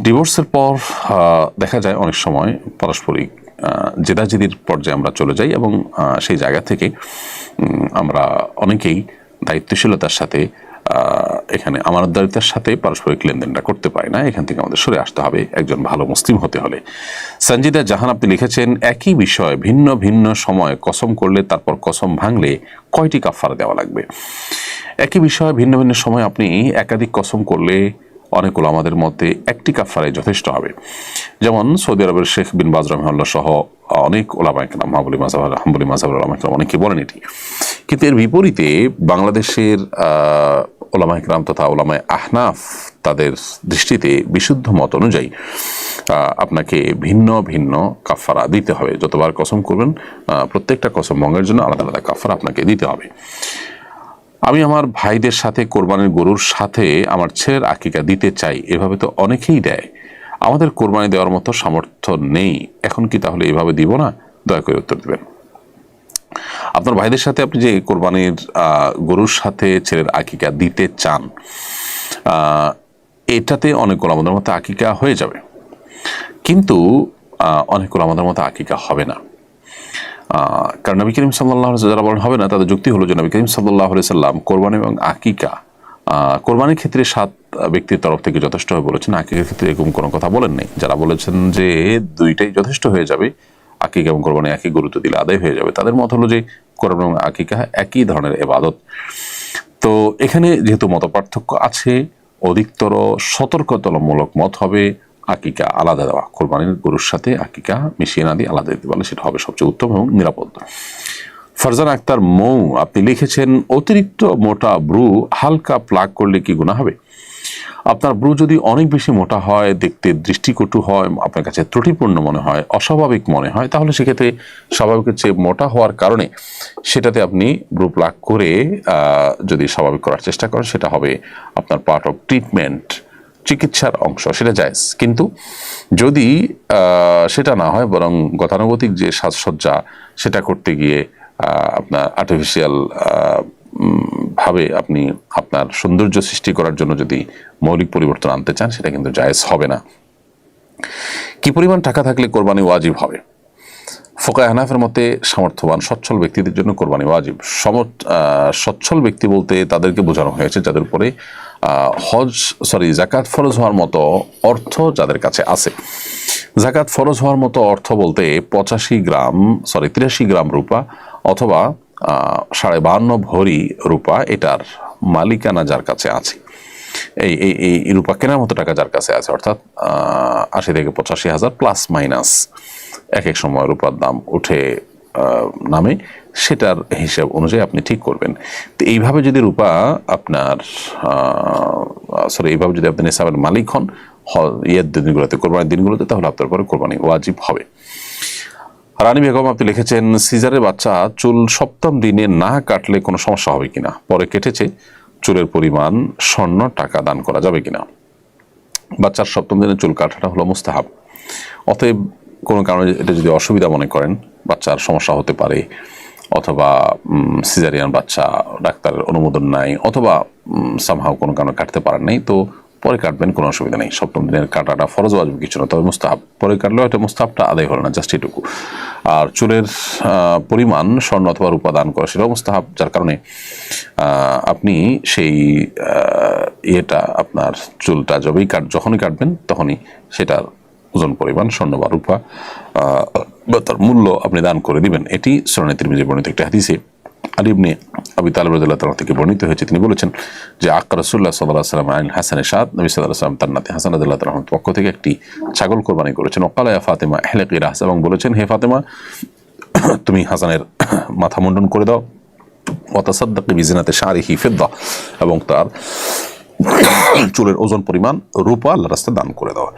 ডিভোর্সের পর দেখা যায় অনেক সময় পারস্পরিক জেদাজেদির পর্যায়ে আমরা চলে যাই এবং সেই জায়গা থেকে আমরা অনেকেই দায়িত্বশীলতার সাথে এখানে আমানতদারিতার সাথে পারস্পরিক লেনদেনটা করতে পারি না। এখান থেকে আমাদের সরে আসতে হবে একজন ভালো মুসলিম হতে হলে। সঞ্জিদা জাহান আপনি লিখেছেন, একই বিষয় ভিন্ন ভিন্ন সময় কসম করলে তারপর কসম ভাঙলে কয়টি কাফারা দেওয়া লাগবে? একই বিষয় ভিন্ন ভিন্ন সময় আপনি একাধিক কসম করলে অনেক ওলামাদের মধ্যে একটি কাফারাই যথেষ্ট হবে। যেমন সৌদি আরবের শেখ বিন বাজ রাহিমাহুল্লাহ সহ অনেক ওলামা ইকরাম, হাম্বলি মাযহাবের ওলামা ইকরাম অনেকে বলেন এটি। কিন্তু এর বিপরীতে বাংলাদেশের ওলামা ইকরাম তথা ওলামায়ে আহনাফ তাদের দৃষ্টিতে বিশুদ্ধ মত অনুযায়ী আপনাকে ভিন্ন ভিন্ন কাফারা দিতে হবে। যতবার কসম করবেন প্রত্যেকটা কসম ভঙ্গের জন্য আলাদা আলাদা কাফারা আপনাকে দিতে হবে। আমি আমার ভাইদের সাথে কোরবানির গরুর সাথে আমার ছেলের আকিকা দিতে চাই, এভাবে তো অনেকেই দেয়। আমাদের কোরবানি দেওয়ার মতো সামর্থ্য নেই, এখন কি তাহলে এভাবে দিব না? দয়া করে উত্তর দেবেন। আপনার ভাইদের সাথে আপনি যে কোরবানির গরুর সাথে ছেলের আকিকা দিতে চান, এটাতে অনেক ওলামাদের মতো আকিকা হয়ে যাবে, কিন্তু অনেক ওলামাদের মতো আকিকা হবে না। কারণ নবী করিম সাল্লাল্লাহু আলাইহি যারা বলেন হবে না, তাদের যুক্তি হলো যে নবী করিম সাল্লাল্লাহু আলাইহি সাল্লাম কোরবানি এবং আকিকা কোরবানির ক্ষেত্রে 7 ব্যক্তির তরফ থেকে যথেষ্ট হয়ে বলেছেন, আকিকার ক্ষেত্রে এরকম কোনো কথা বলেন নাই। যারা বলেছেন যে দুইটাই যথেষ্ট হয়ে যাবে, আকিকা এবং কোরবানি একই গুরুত্ব দিলে আদায় হয়ে যাবে, তাদের মত হলো যে কোরবানি এবং আকিকা একই ধরনের ইবাদত। তো এখানে যেহেতু মতপার্থক্য আছে, অধিকতর সতর্কতামূলক মত হবে আকিকা আলাদা দেওয়া, কোরবানির গরুর সাথে আকিকা মিশিয়ে না দিয়ে আলাদা দিতে পারলে সেটা হবে সবচেয়ে উত্তম এবং নিরাপদ। ফারজান আক্তার মৌ আপনি লিখেছেন, অতিরিক্ত মোটা ব্রু হালকা প্লাগ করলে কি গুনাহ হবে? আপনার ব্রু যদি অনেক বেশি মোটা হয়, দেখতে দৃষ্টিকটু হয়, আপনার কাছে ত্রুটিপূর্ণ মনে হয়, অস্বাভাবিক মনে হয়, তাহলে সেক্ষেত্রে স্বাভাবিকের চেয়ে মোটা হওয়ার কারণে সেটাতে আপনি ব্রু প্লাগ করে যদি স্বাভাবিক করার চেষ্টা করেন, সেটা হবে আপনার পার্ট অফ ট্রিটমেন্ট, চিকিৎসার অংশ, সেটা জায়েজ। কিন্তু যদি সেটা না হয়, বরং গতানুগতিক যে সাজসজ্জা সেটা করতে গিয়ে আপনার আর্টিফিশিয়াল ভাবে আপনি আপনার সৌন্দর্য সৃষ্টি করার জন্য যদি মৌলিক পরিবর্তন আনতে চান, সেটা কিন্তু জায়েজ হবে না। কি পরিমাণ টাকা থাকলে কোরবানি ওয়াজিব হবে? ফোকায়ে হানাফের মতে সামর্থ্যবান সচ্ছল ব্যক্তিদের জন্য কোরবানি ওয়াজিব। সচ্ছল ব্যক্তি বলতে তাদেরকে বোঝানো হয়েছে যাদের উপরে জাকাত ফরজ হওয়ার মতো অর্থ যাদের কাছে আছে। জাকাত ফরজ হওয়ার মতো অর্থ বলতে 83 গ্রাম রূপা অথবা 52.5 ভরি রূপা, এটার মালিকানা যার কাছে আছে, এই রূপা কেনার মতো টাকা যার কাছে আছে, অর্থাৎ 80 থেকে 85 হাজার প্লাস মাইনাস এক এক সময় রূপার দাম উঠে নামে, সেটার হিসাব অনুযায়ী আপনি ঠিক করবেন। তো এইভাবে যদি রূপা আপনার এইভাবে যদি আপনি নিসাবের মালিক হন ইয়ের দিনগুলোতে, কোরবানির দিনগুলোতে, তাহলে আপনার পরে কোরবানি ওয়াজিব হবে। রানী বেগম আপনি লিখেছেন, সিজারের বাচ্চা চুল 7ম দিনে না কাটলে কোনো সমস্যা হবে কিনা? পরে কেটেছে, চুলের পরিমাণ স্বর্ণ টাকা দান করা যাবে কিনা? বাচ্চার 7ম দিনে চুল কাটাটা হলো মুস্তাহাব। অতএব কোনো কারণে এটা যদি অসুবিধা মনে করেন, বাচ্চার সমস্যা হতে পারে, অথবা সিজারিয়ান বাচ্চা, ডাক্তারের অনুমোদন নাই, অথবা সামহাও কোনো কারণে কাটতে পারেন নাই, তো পরে কাটবেন, কোনো অসুবিধা নেই। সপ্তম দিনের কাটাটা ফরজ ওয়াজিব কিছু না, তবে মুস্তাহাব। পরে কাটলেও এটা মুস্তাহাবটা আদায় হলো না, জাস্ট এটুকু। আর চুলের পরিমাণ স্বর্ণ অথবা রূপা দান করা সেটাও মুস্তাহাব, যার কারণে আপনি সেই ইয়েটা আপনার চুলটা যখনই কাটবেন তখনই সেটার ওজন পরিমাণ স্বর্ণ বা রূপা বা তার মূল্য আপনি দান করে দিবেন। এটি সুনানে তিরমিজির বর্ণিত একটি হাদিসে আলী ইবনে আবি তালিব রাদিয়াল্লাহু তাআলা থেকে বর্ণিত হয়েছে। তিনি বলেছেন যে আক্কা রাসূলুল্লাহ সাল্লাল্লাহু আলাইহি ওয়াসাল্লাম আন হাসানের সাদ, নবী সাল্লাল্লাহু আলাইহি ওয়াসাল্লাম তার নাতি হাসান রাদিয়াল্লাহু তাআলার পক্ষ থেকে একটি ছাগল কোরবানি করেছেন। ওয়াকালা ইয়া ফাতিমা ইহলিকি রাস, এবং বলেছেন হে ফাতেমা তুমি হাসানের মাথা মুন্ডন করে দাও। ওয়া তাসাদ্দাকি বিজিনাতি শারিহি ফিদ্দা, এবং তার চুলের ওজন পরিমাণ রূপা আল্লাহর রাস্তায় দান করে দাও।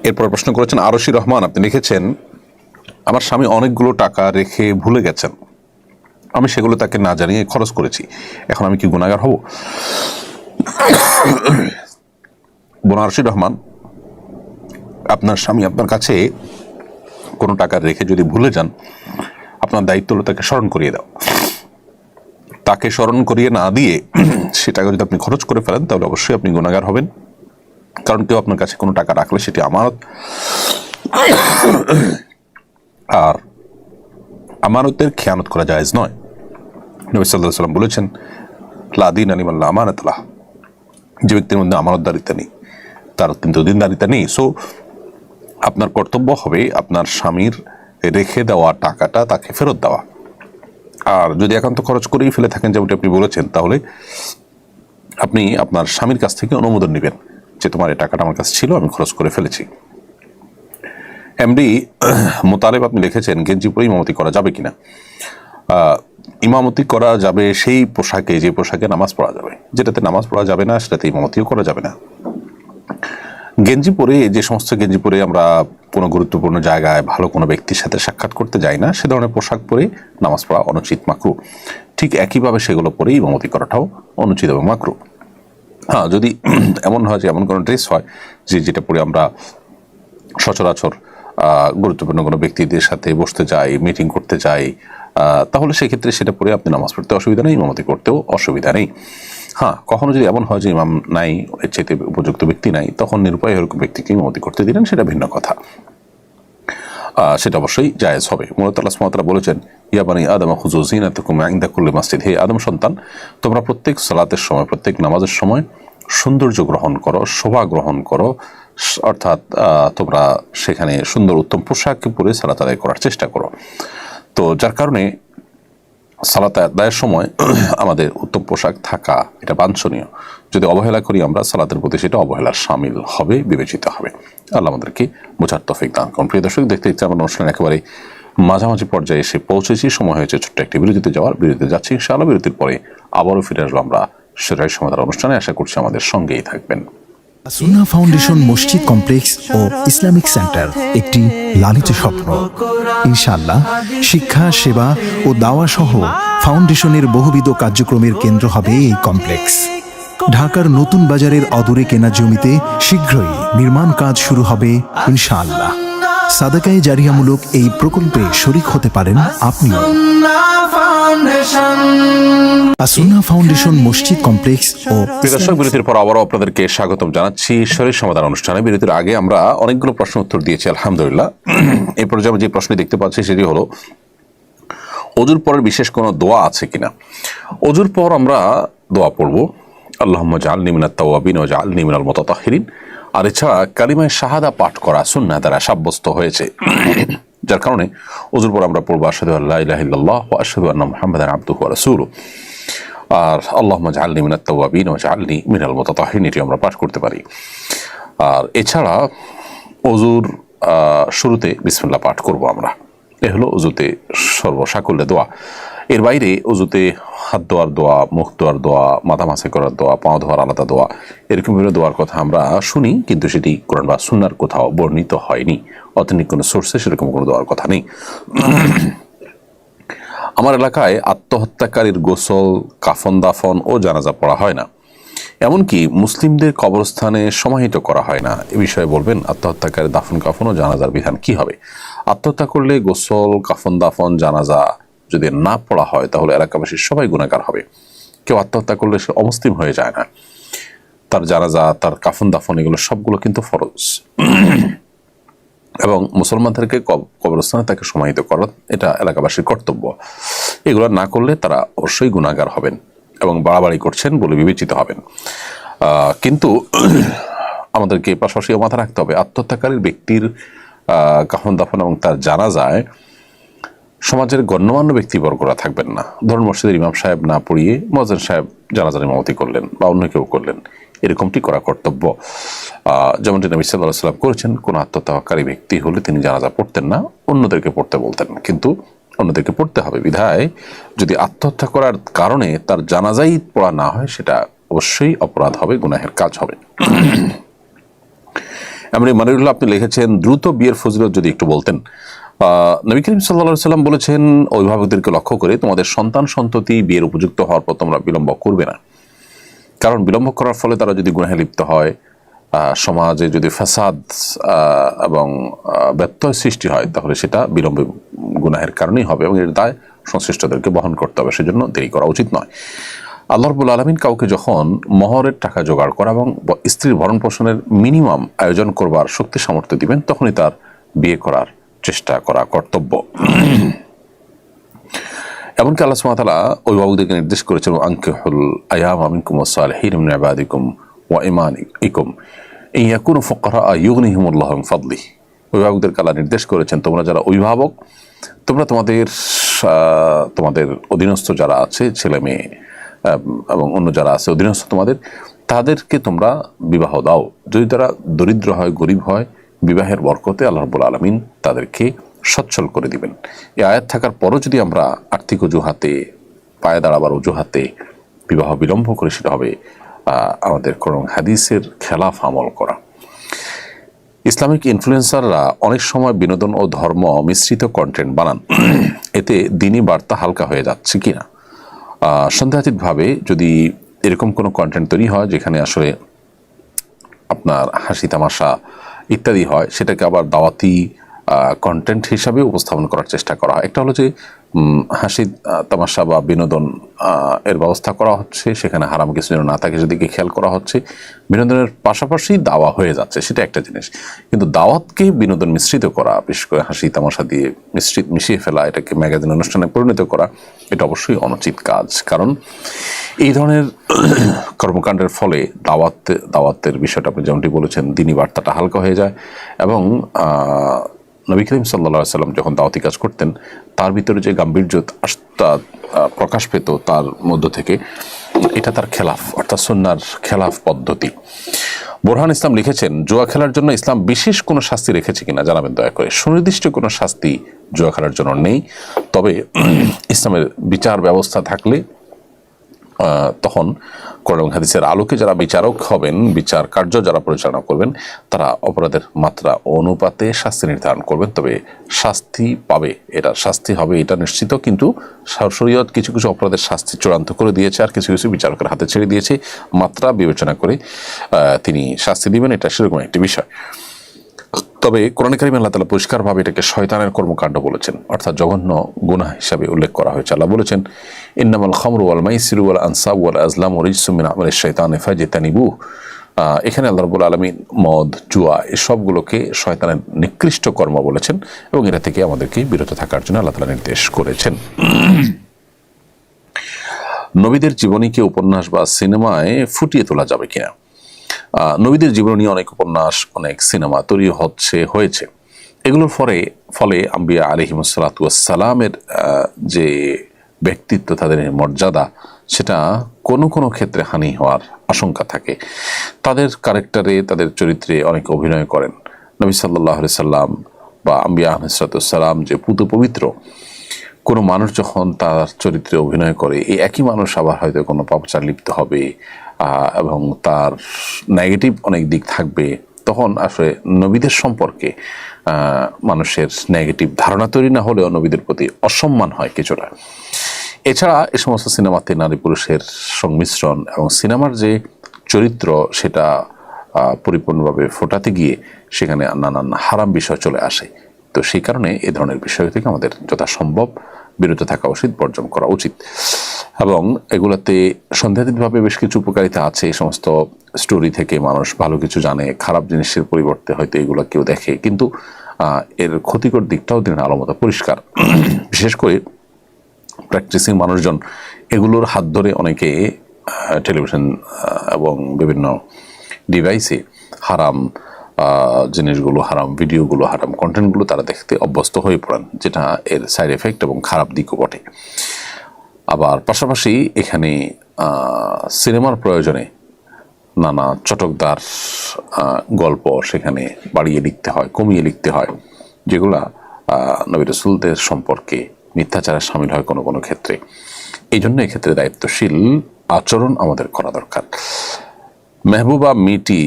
এরপর প্রশ্ন করেছেন আরশি রহমান, আপনি লিখেছেন আমার স্বামী অনেকগুলো টাকা রেখে ভুলে গেছেন, আমি সেগুলো তাকে না জানিয়ে খরচ করেছি, এখন আমি কি গুনাহগার হব? বোন আরশি রহমান, আপনার স্বামী আপনার কাছে কোনো টাকা রেখে যদি ভুলে যান, আপনার দায়িত্ব হলো তাকে স্মরণ করিয়ে দাও। তাকে স্মরণ করিয়ে না দিয়ে সে টাকা যদি আপনি খরচ করে ফেলেন তাহলে অবশ্যই আপনি গুনাহগার হবেন, কারণ কেউ আপনার কাছে কোনো টাকা রাখলে সেটি আমানত, আর আমানতের খেয়ানত করা জায়েজ নয়। নবী সাল্লাল্লাহু আলাইহি ওয়াসাল্লাম বলেছেন লা দীনা লিমান লা আমানাত লাহ, যে ব্যক্তির মধ্যে আমানতদারিতা নেই তার কিন্তু দিনদারিতা নেই। সো আপনার কর্তব্য হবে আপনার স্বামীর রেখে দেওয়া টাকাটা তাকে ফেরত দেওয়া। আর যদি একান্ত খরচ করেই ফেলে থাকেন যেমনটি আপনি বলেছেন, তাহলে আপনি আপনার স্বামীর কাছ থেকে অনুমোদন নেবেন যে তোমার এই টাকাটা আমার কাছে ছিল, আমি খরচ করে ফেলেছি। এমডি মোতালেব, আপনি লিখেছেন গেঞ্জি পরে ইমামতি করা যাবে কিনা? ইমামতি করা যাবে সেই পোশাকে যে পোশাকে নামাজ পড়া যাবে, যেটাতে নামাজ পড়া যাবে না সেটাতে ইমামতিও করা যাবে না। গেঞ্জি পরে, যে সমস্ত গেঞ্জি পরে আমরা কোনো গুরুত্বপূর্ণ জায়গায় ভালো কোনো ব্যক্তির সাথে সাক্ষাৎ করতে যাই না, সে ধরনের পোশাক পরে নামাজ পড়া অনুচিত, মাকরু। ঠিক একইভাবে সেগুলো পরেই ইমামতি করাটাও অনুচিত এবং মাকরু। হ্যাঁ, যদি এমন হয় যে এমন কোনো ড্রেস হয় যেটা পরে আমরা সচরাচর গুরুত্বপূর্ণ কোনো ব্যক্তিদের সাথে বসতে যাই, মিটিং করতে যাই, তাহলে সেক্ষেত্রে সেটা পরে আপনি নামাজ পড়তে অসুবিধা নেই, ইমামতি করতেও অসুবিধা নেই। হ্যাঁ, কখনো যদি এমন হয় যে ইমাম নাই, এর চাইতে উপযুক্ত ব্যক্তি নাই, তখন নিরুপায় এরকম ব্যক্তিকে ইমামতি করতে দিলেন, সেটা ভিন্ন কথা, সেটা অবশ্যই জায়েজ হবে। মূলত আল্লাহ সুবহানাহু ওয়া তাআলা বলেছেন ইয়া বানি আদম খুযু যিনাতাকুম ইনদা কুল্লি মসজিদ, হে আদম সন্তান তোমরা প্রত্যেক সালাতের সময়, প্রত্যেক নামাজের সময় সৌন্দর্য গ্রহণ করো, শোভা গ্রহণ করো, অর্থাৎ তোমরা সেখানে সুন্দর উত্তম পোশাক পরে সালাত আদায় করার চেষ্টা করো। তো যার কারণে সালাত আদায়ের সময় আমাদের উত্তম পোশাক থাকা এটা বাঞ্ছনীয়। যদি অবহেলা করি আমরা সালাতের প্রতি, সেটা অবহেলার শামিল হবে, বিবেচিত হবে। আল্লাহ আমাদেরকে বোঝার তৌফিক দান করুন। প্রিয় দর্শক, দেখতে ইচ্ছে আমার অনুষ্ঠান একেবারে মাঝামাঝি পর্যায়ে এসে পৌঁছেছি, সময় হয়েছে ছোট্ট একটি বিরতিতে যাওয়ার। বিরতিতে যাচ্ছি, ইনশাআল্লাহ বিরতির পরে আবারও ফিরে আসবো আমরা সেরাই সমাধান অনুষ্ঠানে। আশা করছি আমাদের সঙ্গেই থাকবেন। সুন্নাহ ফাউন্ডেশন মসজিদ কমপ্লেক্স ও ইসলামিক সেন্টার একটি লালিত স্বপ্ন। ইনশাআল্লাহ শিক্ষা, সেবা ও দাওয়া সহ ফাউন্ডেশনের বহুবিধ কার্যক্রমের কেন্দ্র হবে এই কমপ্লেক্স। ঢাকার নতুন বাজারের অদূরে কেনা জমিতে শীঘ্রই নির্মাণ কাজ শুরু হবে ইনশাআল্লাহ। সাদাকায়ে জারিয়ামূলক এই প্রকল্পে শরীক হতে পারেন আপনিও। সুন্নাহ ফাউন্ডেশন মসজিদ কমপ্লেক্স ও দর্শক, বিরতির পর আবারও আপনাদেরকে স্বাগতম জানাচ্ছি শরীর সমাধান অনুষ্ঠানে। বিরতির আগে আমরা অনেকগুলো প্রশ্ন উত্তর দিয়েছি আলহামদুলিল্লাহ। এই পর্যায়ে যে প্রশ্ন দেখতে পাচ্ছি সেটি হলো ওযুর পরের বিশেষ কোনো দোয়া আছে কিনা। ওযুর পর আমরা দোয়া পড়ব আল্লাহুম্মা জাআলনি মিনাত তাওয়াবিন ওয়া জাআলনি মিনাল মুতাতাহহিরিন। আর এছাড়া কালিমায়ে শাহাদা পাঠ করা সুন্নাহ দ্বারা সাব্যস্ত হয়েছে, যার কারণে ওযুর পর আমরা পড়ব আশহাদু আল্লা ইলাহা ইল্লাল্লাহ ওয়া আশহাদু আন্না মুহাম্মাদান আবদুহু ওয়া রাসূলুহু। আর আল্লাহুম্মা জাআলনি মিনাত তাওয়াবিন ওয়া জাআলনি মিনাল মুতাতাহহিরিন, এটি আমরা পাঠ করতে পারি। আর এছাড়া ওযুর শুরুতে বিসমিল্লাহ পাঠ করব আমরা। এ হলো ওযুতে সর্বসাকল্যে দোয়া। এর বাইরে ওযুতে হাত ধোয়ার দোয়া, মুখ ধোয়ার দোয়া, মাথা মাসাজ করার দোয়া, পা ধোয়ার আলাদা দোয়া, এরকম বিভিন্ন দোয়ার কথা আমরা শুনি, কিন্তু সেটি কোরআন বা সুন্নাহর কোথাও বর্ণিত হয়নি। অথেন্টিক কোনো সোর্সে সেরকম কোনো দোয়ার কথা নেই। আমার এলাকায় আত্মহত্যাকারীর গোসল, কাফন দাফন ও জানাজা পড়া হয় না। এমনকি মুসলিমদের কবরস্থানে সমাহিত করা হয় না। এ বিষয়ে বলবেন আত্মহত্যাকারী দাফন কাফন ও জানাজার বিধান কি হবে? আত্মহত্যা করলে গোসল, কাফন দাফন, জানাজা যদি না পড়া হয় তাহলে এলাকাবাসীর সবাই গুনাহগার হবে। কেউ আত্মহত্যা করলে সে অমুসলিম হয়ে যায় না। তার জানাজা, তার কাফন দাফন এগুলো সবগুলো কিন্তু ফরজ, এবং মুসলমানদেরকে কবরস্থানে তাকে সমাহিত করা এটা এলাকাবাসীর কর্তব্য। এগুলো না করলে তারা অবশ্যই গুনাহগার হবেন এবং বাড়াবাড়ি করছেন বলে বিবেচিত হবেন। কিন্তু আমাদেরকে পাশাপাশি মাথা রাখতে হবে, আত্মহত্যাকারীর ব্যক্তির কাফন দাফন এবং তার জানাজায় সমাজের গণ্যমান্য ব্যক্তিবর্গরা থাকবেন না। ধরুন মসজিদের ইমাম সাহেব না পড়িয়ে মুয়াজ্জিন সাহেব জানাজার ইমামতি করলেন বা অন্য কেউ করলেন, এরকমটি করা কর্তব্য। যেমনটি নবী সাল্লাল্লাহু আলাইহি ওয়াসাল্লাম করেছেন, কোন আত্মহত্যাকারী ব্যক্তি হলে তিনি জানাজা পড়তেন না, অন্যদেরকে পড়তে বলতেন। কিন্তু অন্যদেরকে পড়তে হবে বিধায় যদি আত্মহত্যা করার কারণে তার জানাজাই পড়া না হয় সেটা অবশ্যই অপরাধ হবে, গুনাহের কাজ হবে। এমনি মানিরুল্লাহ আপনি লিখেছেন, দ্রুত বিয়ের ফজিলত যদি একটু বলতেন। নবী করিম সাল্লাল্লাহু আলাইহি ওয়াসাল্লাম বলেছেন, অভিভাবকদেরকে লক্ষ্য করে তোমাদের সন্তান সন্ততি বিয়ের উপযুক্ত হওয়ার পর তোমরা বিলম্ব করবে না। কারণ বিলম্ব করার ফলে তারা যদি গুনাহে লিপ্ত হয়, সমাজে যদি ফাসাদ এবং ব্যত্যয় সৃষ্টি হয় তাহলে সেটা বিলম্বে গুনাহের কারণেই হবে এবং এর দায় সংশ্লিষ্টদেরকে বহন করতে হবে। সেজন্য দেরি করা উচিত নয়। আল্লাহ রাব্বুল আলামিন কাউকে যখন মহরের টাকা জোগাড় করা এবং স্ত্রীর ভরণ পোষণের মিনিমাম আয়োজন করবার শক্তি সামর্থ্য দিবেন, তখনই তার বিয়ে করার চেষ্টা করা কর্তব্য। এমনকি আল্লাহ সুবহানাহু ওয়া তাআলা অভিভাবকদেরকে নির্দেশ করেছেন, আনকিহুল আয়ামা মিনকুম ওয়াস-সালিহিন মিন ইবাদিকুম ওয়া ইমানিকুম ইন ইয়াকুনু ফুকারা ইউগনিহিমুল্লাহু মিন ফাদলিহি। অভিভাবকদেরকে আল্লাহ নির্দেশ করেছেন, তোমরা যারা অভিভাবক তোমরা তোমাদের অধীনস্থ যারা আছে, ছেলে মেয়ে এবং অন্য যারা আছে অধীনস্থ তাদেরকে তোমরা বিবাহ দাও। যদি তারা দরিদ্র হয়, গরিব হয়, বিবাহের বরকতে আল্লাহ রাব্বুল আলামিন তাদেরকে সচ্ছল করে দিবেন। এই আয়াত থাকার পরও যদি আমরা আর্থিক অজুহাতে, পায়ে দাঁড়াবার অজুহাতে বিবাহ বিলম্ব করে, সেটা হবে আমাদের কোরআন হাদিসের খেলাফ আমল করা। ইসলামিক ইনফ্লুয়েন্সাররা অনেক সময় বিনোদন ও ধর্ম মিশ্রিত কন্টেন্ট বানান, এতে দিনী বার্তা হালকা হয়ে যাচ্ছে কিনা? সন্দেহাতীতভাবে যদি এরকম কোনো কন্টেন্ট তৈরি হয় যেখানে আসলে আপনার হাসি তামাশা ইত্যাদি হয়, সেটাকে আবার দাওয়াতি কন্টেন্ট হিসাবে উপস্থাপন করার চেষ্টা করা হয়। একটা হলো যে হাসি তামাশা বা বিনোদন এর ব্যবস্থা করা হচ্ছে, সেখানে হারাম কিছু যেন না থাকে সেদিকে খেয়াল করা হচ্ছে, বিনোদনের পাশাপাশি দাওয়া হয়ে যাচ্ছে, সেটা একটা জিনিস। কিন্তু দাওয়াতকে বিনোদন মিশ্রিত করা, বিশেষ করে হাসি তামাশা দিয়ে মিশিয়ে ফেলা, এটাকে ম্যাগাজিন অনুষ্ঠানে পরিণত করা, এটা অবশ্যই অনুচিত কাজ। কারণ এই ধরনের কর্মকাণ্ডের ফলে দাওয়াতের বিষয়টা আপনি যেমনটি বলেছেন, দ্বীনি বার্তাটা হালকা হয়ে যায় এবং নবী করিম সাল্লাল্লাহু আলাইহি ওয়াসাল্লাম যখন দাওয়াতি কাজ করতেন তার ভিতরে যে গাম্ভীর্য প্রকাশ পেত তার মধ্য থেকে, এটা তার খেলাফ, অর্থাৎ সুন্নাহর খেলাফ পদ্ধতি। বোরহান ইসলাম লিখেছেন, জুয়া খেলার জন্য ইসলাম বিশেষ কোনো শাস্তি রেখেছে কিনা জানাবেন দয়া করে। সুনির্দিষ্ট কোনো শাস্তি জুয়া খেলার জন্য নেই, তবে ইসলামের বিচার ব্যবস্থা থাকলে তখন কোরআন হাদিসের আলোকে যারা বিচারক হবেন, বিচার কার্য যারা পরিচালনা করবেন, তারা অপরাধের মাত্রা অনুপাতে শাস্তি নির্ধারণ করবেন। তবে শাস্তি পাবে, এটা শাস্তি হবে এটা নিশ্চিত। কিন্তু শরীয়ত কিছু কিছু অপরাধের শাস্তি চূড়ান্ত করে দিয়েছে, আর কিছু কিছু বিচারকের হাতে ছেড়ে দিয়েছে, মাত্রা বিবেচনা করে তিনি শাস্তি দিবেন, এটা সেরকম একটি বিষয়। তবে কোরআন কারিমে আল্লাহ তাআলা পরিষ্কারভাবে এটাকে শয়তানের কর্মকাণ্ড বলেছেন, অর্থাৎ জঘন্য গুনাহ হিসাবে উল্লেখ করা হয়েছে। আল্লাহ বলেছেন, ইন্নামাল খামরু ওয়াল মাইসিরু ওয়াল আনসাবু ওয়াল আজলামু রিজসুম মিন আমালিশ শাইতানি ফাজতানিবুহু। এখানে আল্লাহ রাব্বুল আলামিন মদ, জুয়া এসবগুলোকে শয়তানের নিকৃষ্ট কর্ম বলেছেন এবং এটা থেকে আমাদেরকে বিরত থাকার জন্য আল্লাহ তাআলা নির্দেশ করেছেন। নবীদের জীবনীকে উপন্যাস বা সিনেমায় ফুটিয়ে তোলা যাবে কিনা? নবীদের জীবন নিয়ে অনেক উপন্যাস, অনেক সিনেমা তৈরি হয়েছে। এগুলোর ফলে আম্বিয়া আলাইহিমুস সালাতু ওয়াস সালামের যে ব্যক্তিত্ব, তাদের মর্যাদা, সেটা কোনো কোনো ক্ষেত্রে হানি হওয়ার আশঙ্কা থাকে। তাদের ক্যারেক্টারে, তাদের চরিত্রে অনেক অভিনয় করেন। নবী সাল্লাল্লাহু আলাইহি সাল্লাম বা আম্বিয়া আলাইহিস সালাতু ওয়াস সালাম যে পুত পবিত্র, কোনো মানুষ যখন তার চরিত্রে অভিনয় করে, এই একই মানুষ আবার হয়তো কোনো পাপাচার লিপ্ত হবে এবং তার নেগেটিভ অনেক দিক থাকবে, তখন আসলে নবীদের সম্পর্কে মানুষের নেগেটিভ ধারণা তৈরি না হলেও নবীদের প্রতি অসম্মান হয় কিছুটা। এছাড়া এ সমস্ত সিনেমাতে নারী পুরুষের সংমিশ্রণ এবং সিনেমার যে চরিত্র সেটা পরিপূর্ণভাবে ফোটাতে গিয়ে সেখানে নানান হারাম বিষয় চলে আসে। তো সেই কারণে এই ধরনের বিষয় থেকে আমাদের যথাসম্ভব বিরত থাকা উচিত, বর্জন করা উচিত। এবং এগুলাতে সন্দেহাতীতভাবে বেশ কিছু উপকারিতা আছে। এই সমস্ত স্টোরি থেকে মানুষ ভালো কিছু জানে, খারাপ জিনিসের পরিবর্তে হয়তো এগুলো কেউ দেখে, কিন্তু এর ক্ষতিকর দিকটাও দিনের আলো মতো পরিষ্কার। বিশেষ করে প্র্যাকটিসিং মানুষজন এগুলোর হাত ধরে অনেকে টেলিভিশন এবং বিভিন্ন ডিভাইসে হারাম জিনিসগুলো, হারাম ভিডিওগুলো, হারাম কন্টেন্টগুলো তারা দেখতে অভ্যস্ত হয়ে পড়েন, যেটা এর সাইড এফেক্ট এবং খারাপ দিকও বটে। আবার পাশাপাশি এখানে সিনেমার প্রয়োজনে নানা চটকদার গল্প সেখানে বাড়িয়ে লিখতে হয়, কমিয়ে লিখতে হয়, যেগুলা নবী রাসূলদের সম্পর্কে মিথ্যাচারে শামিল হয় কোনো কোনো ক্ষেত্রে। এই জন্য এক্ষেত্রে দায়িত্বশীল আচরণ আমাদের করা দরকার। মেহবুবা মিটি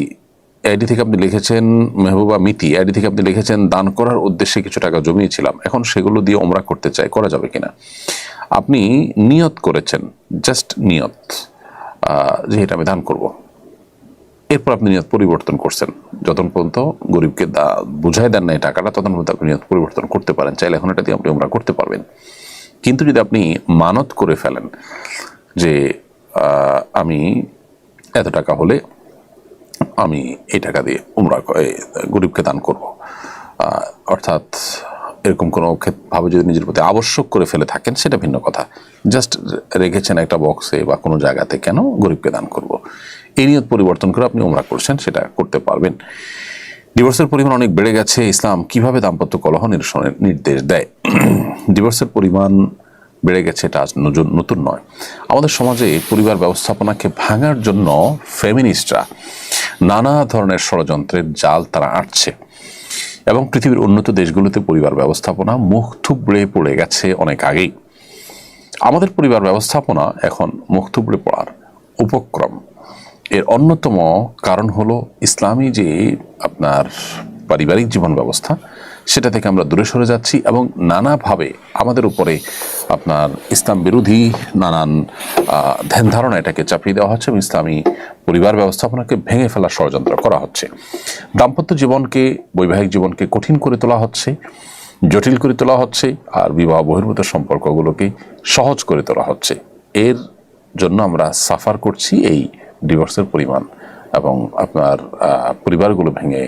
আইডি থেকে আপনি লিখেছেন, মেহবুবা মিতি আইডি থেকে আপনি লিখেছেন, দান করার উদ্দেশ্যে কিছু টাকা জমিয়েছিলাম, এখন সেগুলো দিয়ে ওমরা করতে চাই, করা যাবে কিনা? আপনি নিয়ত করেছেন, জাস্ট নিয়ত যে এটা আমি দান করব, এরপর আপনি নিয়ত পরিবর্তন করছেন। যতক্ষণ পর্যন্ত গরিবকে বুঝাই দেন না এই টাকাটা, ততক্ষণ পর্যন্ত আপনি নিয়ত পরিবর্তন করতে পারেন, চাইলে এখন এটা দিয়ে আপনি ওমরা করতে পারবেন। কিন্তু যদি আপনি মানত করে ফেলেন যে আমি এত টাকা হলে আমি এই টাকা দিয়ে উমরা গরিবকে দান করব, অর্থাৎ এরকম কোনো ভাবে যদি নিজের প্রতি আবশ্যক করে ফেলে থাকেন, সেটা ভিন্ন কথা। জাস্ট রেখেছেন একটা বক্সে বা কোনো জায়গাতে, কেন গরিবকে দান করব, এই নিয়ত পরিবর্তন করে আপনি উমরা করছেন, সেটা করতে পারবেন। ডিভোর্সের পরিমাণ অনেক বেড়ে গেছে, ইসলাম কিভাবে দাম্পত্য কলহ নিরসনের নির্দেশ দেয়? ডিভোর্সের পরিমাণ বেড়ে গেছে, এটা আজ নতুন নয়। আমাদের সমাজে পরিবার ব্যবস্থাপনাকে ভাঙার জন্য ফেমিনিস্টরা নানা ধরনের ষড়যন্ত্রের জাল তারা আঁটছে, এবং পৃথিবীর উন্নত দেশগুলোতে পরিবার ব্যবস্থাপনা মুখ থুবড়ে পড়ে গেছে অনেক আগেই। আমাদের পরিবার ব্যবস্থাপনা এখন মুখ থুবড়ে পড়ার উপক্রম। এর অন্যতম কারণ হলো ইসলামী যে আপনার পারিবারিক জীবন ব্যবস্থা, সেটা থেকে আমরা দূরে সরে যাচ্ছি, এবং নানাভাবে আমাদের উপরে আপনার ইসলাম বিরোধী নানান ধ্যান ধারণা এটাকে চাপিয়ে দেওয়া হচ্ছে, এবং ইসলামী পরিবার ব্যবস্থাপনাকে ভেঙে ফেলার ষড়যন্ত্র করা হচ্ছে। দাম্পত্য জীবনকে, বৈবাহিক জীবনকে কঠিন করে তোলা হচ্ছে, জটিল করে তোলা হচ্ছে, আর বিবাহ বহির্ভূত সম্পর্কগুলোকে সহজ করে তোলা হচ্ছে। এর জন্য আমরা সাফার করছি এই ডিভোর্সের পরিমাণ এবং আপনার পরিবারগুলো ভেঙে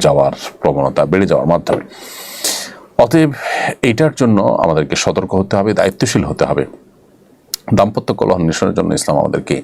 যাওয়ার প্রবণতা বেড়ে যাওয়ার মাধ্যমে। অতএব এইটার জন্য আমাদেরকে সতর্ক হতে হবে, দায়িত্বশীল হতে হবে। দাম্পত্য কলহ নিরসনের জন্য ইসলাম আমাদেরকে